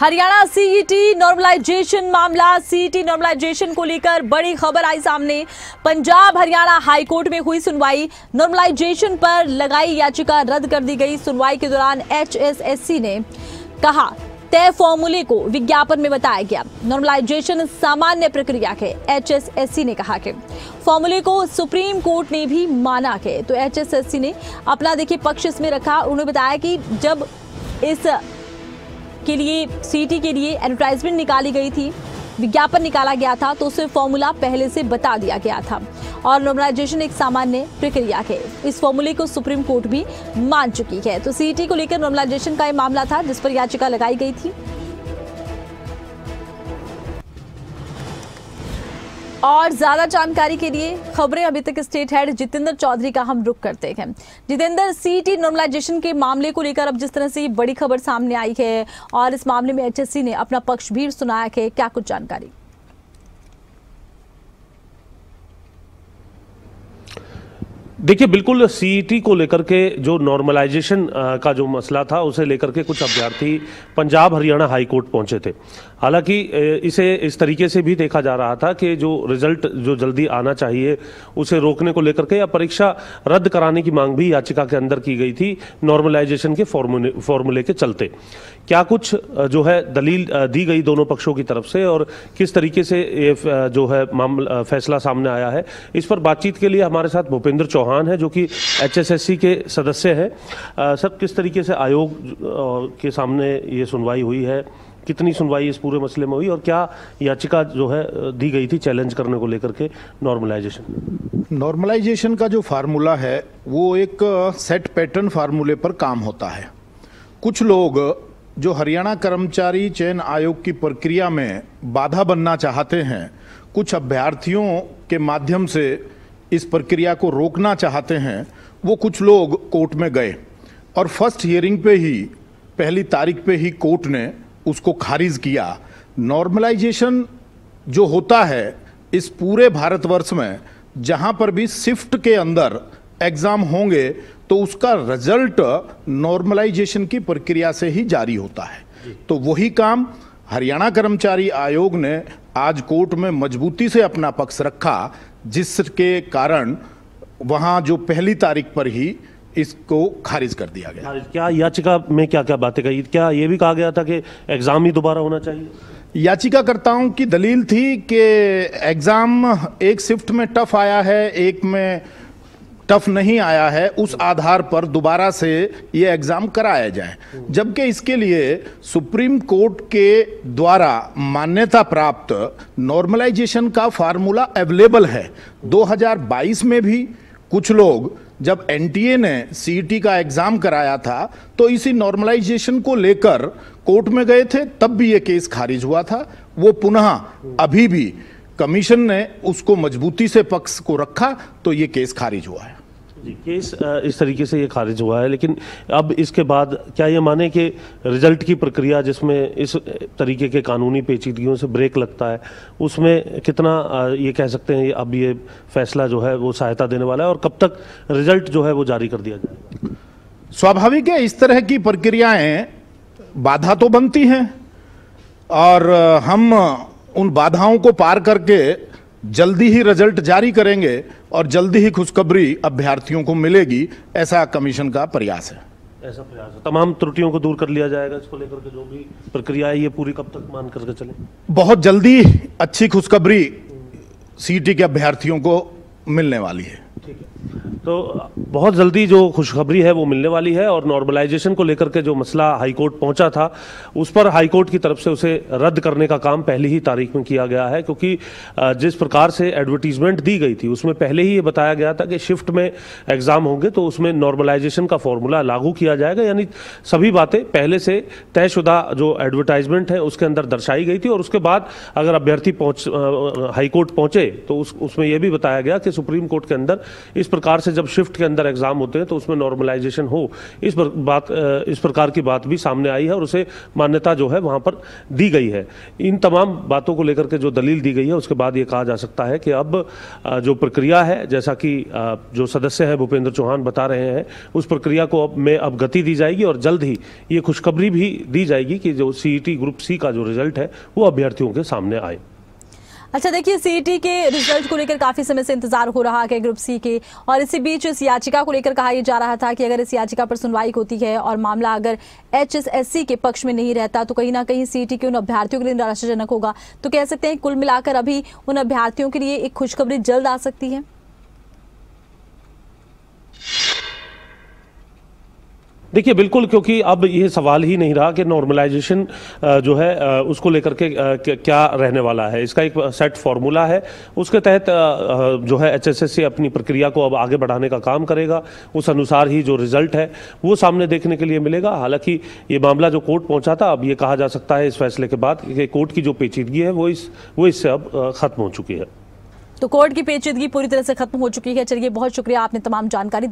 Haryana CET normalisation मामला। CET normalisation को लेकर बड़ी खबर आई सामने। पंजाब हरियाणा हाईकोर्ट में हुई सुनवाई। नॉर्मलाइजेशन पर लगाई याचिका रद्द कर दी गई। सुनवाई के दौरान एचएसएससी ने कहा तय फॉर्मूले को विज्ञापन में बताया गया। नॉर्मलाइजेशन सामान्य प्रक्रिया है। एचएसएससी ने कहा कि फॉर्मूले को सुप्रीम कोर्ट ने भी माना है। तो एचएसएससी ने अपना देखिए पक्ष इसमें रखा। उन्होंने बताया कि जब इस के लिए सीईटी के लिए एडवर्टाइजमेंट निकाली गई थी, विज्ञापन निकाला गया था, तो उसमें फॉर्मूला पहले से बता दिया गया था और नॉर्मलाइजेशन एक सामान्य प्रक्रिया है। इस फॉर्मूले को सुप्रीम कोर्ट भी मान चुकी है। तो सीईटी को लेकर नॉर्मलाइजेशन का यह मामला था जिस पर याचिका लगाई गई थी। और ज्यादा जानकारी के लिए खबरें अभी तक स्टेट हेड जितेंद्र चौधरी का हम रुख करते हैं। जितेंद्र, सीईटी नॉर्मलाइजेशन के मामले को लेकर अब जिस तरह से ये बड़ी खबर सामने आई है और इस मामले में एचएससी ने अपना पक्ष भी सुनाया है, क्या कुछ जानकारी? देखिए, बिल्कुल सीईटी को लेकर के जो नॉर्मलाइजेशन का जो मसला था उसे लेकर के कुछ अभ्यर्थी पंजाब हरियाणा हाई कोर्ट पहुंचे थे। हालांकि इसे इस तरीके से भी देखा जा रहा था कि जो रिजल्ट जो जल्दी आना चाहिए उसे रोकने को लेकर के या परीक्षा रद्द कराने की मांग भी याचिका के अंदर की गई थी नॉर्मलाइजेशन के फॉर्मूले के चलते। क्या कुछ जो है दलील दी गई दोनों पक्षों की तरफ से और किस तरीके से ये जो है मामला फैसला सामने आया है, इस पर बातचीत के लिए हमारे साथ भूपेंद्र चौहान है जो कि एचएसएससी के सदस्य हैं। सर, किस तरीके से आयोग के सामने ये सुनवाई हुई है, कितनी सुनवाई इस पूरे मसले में हुई और क्या याचिका जो है दी गई थी चैलेंज करने को लेकर के नॉर्मलाइजेशन का जो फार्मूला है वो एक सेट पैटर्न फार्मूले पर काम होता है। कुछ लोग जो हरियाणा कर्मचारी चयन आयोग की प्रक्रिया में बाधा बनना चाहते हैं, कुछ अभ्यर्थियों के माध्यम से इस प्रक्रिया को रोकना चाहते हैं, वो कुछ लोग कोर्ट में गए और फर्स्ट हियरिंग पे ही पहली तारीख पे ही कोर्ट ने उसको खारिज किया। नॉर्मलाइजेशन जो होता है इस पूरे भारतवर्ष में जहां पर भी शिफ्ट के अंदर एग्जाम होंगे तो उसका रिजल्ट नॉर्मलाइजेशन की प्रक्रिया से ही जारी होता है। तो वही काम हरियाणा कर्मचारी आयोग ने आज कोर्ट में मजबूती से अपना पक्ष रखा, जिसके कारण वहां जो पहली तारीख पर ही इसको खारिज कर दिया गया। क्या याचिका में क्या क्या बातें कही? क्या ये भी कहा गया था कि एग्जाम ही दोबारा होना चाहिए? याचिकाकर्ताओं की दलील थी कि एग्जाम एक शिफ्ट में टफ आया है, एक में टफ नहीं आया है, उस आधार पर दोबारा से ये एग्जाम कराया जाए, जबकि इसके लिए सुप्रीम कोर्ट के द्वारा मान्यता प्राप्त नॉर्मलाइजेशन का फार्मूला अवेलेबल है। 2022 में भी कुछ लोग जब एनटीए ने सीईटी का एग्जाम कराया था तो इसी नॉर्मलाइजेशन को लेकर कोर्ट में गए थे, तब भी ये केस खारिज हुआ था। वो पुनः अभी भी कमीशन ने उसको मजबूती से पक्ष को रखा तो ये केस खारिज हुआ है। जी, केस इस तरीके से ये खारिज हुआ है, लेकिन अब इसके बाद क्या ये माने कि रिजल्ट की प्रक्रिया जिसमें इस तरीके के कानूनी पेचीदगियों से ब्रेक लगता है उसमें कितना ये कह सकते हैं अब ये फैसला जो है वो सहायता देने वाला है और कब तक रिजल्ट जो है वो जारी कर दिया जाएगा? स्वाभाविक है, इस तरह की प्रक्रियाएं बाधा तो बनती हैं और हम उन बाधाओं को पार करके जल्दी ही रिजल्ट जारी करेंगे और जल्दी ही खुशखबरी अभ्यर्थियों को मिलेगी, ऐसा कमीशन का प्रयास है। ऐसा प्रयास है, तमाम त्रुटियों को दूर कर लिया जाएगा। इसको लेकर के जो भी प्रक्रिया है ये पूरी कब तक मान करके चले? बहुत जल्दी अच्छी खुशखबरी सीईटी के अभ्यर्थियों को मिलने वाली है। ठीक है, तो बहुत जल्दी जो खुशखबरी है वो मिलने वाली है और नॉर्मलाइजेशन को लेकर के जो मसला हाईकोर्ट पहुंचा था उस पर हाईकोर्ट की तरफ से उसे रद्द करने का काम पहली ही तारीख में किया गया है, क्योंकि जिस प्रकार से एडवर्टीजमेंट दी गई थी उसमें पहले ही ये बताया गया था कि शिफ्ट में एग्जाम होंगे तो उसमें नॉर्मलाइजेशन का फॉर्मूला लागू किया जाएगा। यानी सभी बातें पहले से तयशुदा जो एडवर्टाइजमेंट है उसके अंदर दर्शाई गई थी और उसके बाद अगर अभ्यर्थी हाईकोर्ट पहुंचे तो उसमें यह भी बताया गया कि सुप्रीम कोर्ट के अंदर इस प्रकार से से जब शिफ्ट के अंदर एग्जाम होते हैं तो उसमें नॉर्मलाइजेशन हो, इस प्रकार की बात भी सामने आई है और उसे मान्यता जो है वहां पर दी गई है। इन तमाम बातों को लेकर के जो दलील दी गई है उसके बाद ये कहा जा सकता है कि अब जो प्रक्रिया है, जैसा कि जो सदस्य है भूपेंद्र चौहान बता रहे हैं, उस प्रक्रिया को अब गति दी जाएगी और जल्द ही ये खुशखबरी भी दी जाएगी कि जो सीईटी ग्रुप सी का जो रिजल्ट है वो अभ्यर्थियों के सामने आए। अच्छा, देखिए सीईटी के रिजल्ट को लेकर काफी समय से इंतजार हो रहा है ग्रुप सी के, और इसी बीच इस याचिका को लेकर कहा यह जा रहा था कि अगर इस याचिका पर सुनवाई होती है और मामला अगर एचएसएससी के पक्ष में नहीं रहता तो कहीं ना कहीं सीईटी के उन अभ्यर्थियों के लिए निराशाजनक होगा। तो कह सकते हैं कुल मिलाकर अभी उन अभ्यर्थियों के लिए एक खुशखबरी जल्द आ सकती है। देखिए बिल्कुल, क्योंकि अब ये सवाल ही नहीं रहा कि नॉर्मलाइजेशन जो है उसको लेकर के क्या रहने वाला है। इसका एक सेट फॉर्मूला है, उसके तहत जो है एचएसएससी अपनी प्रक्रिया को अब आगे बढ़ाने का काम करेगा। उस अनुसार ही जो रिजल्ट है वो सामने देखने के लिए मिलेगा। हालांकि ये मामला जो कोर्ट पहुंचा था, अब ये कहा जा सकता है इस फैसले के बाद कि कोर्ट की जो पेचीदगी है वो इससे अब खत्म हो चुकी है। तो कोर्ट की पेचीदगी पूरी तरह से खत्म हो चुकी है। चलिए, बहुत शुक्रिया, आपने तमाम जानकारी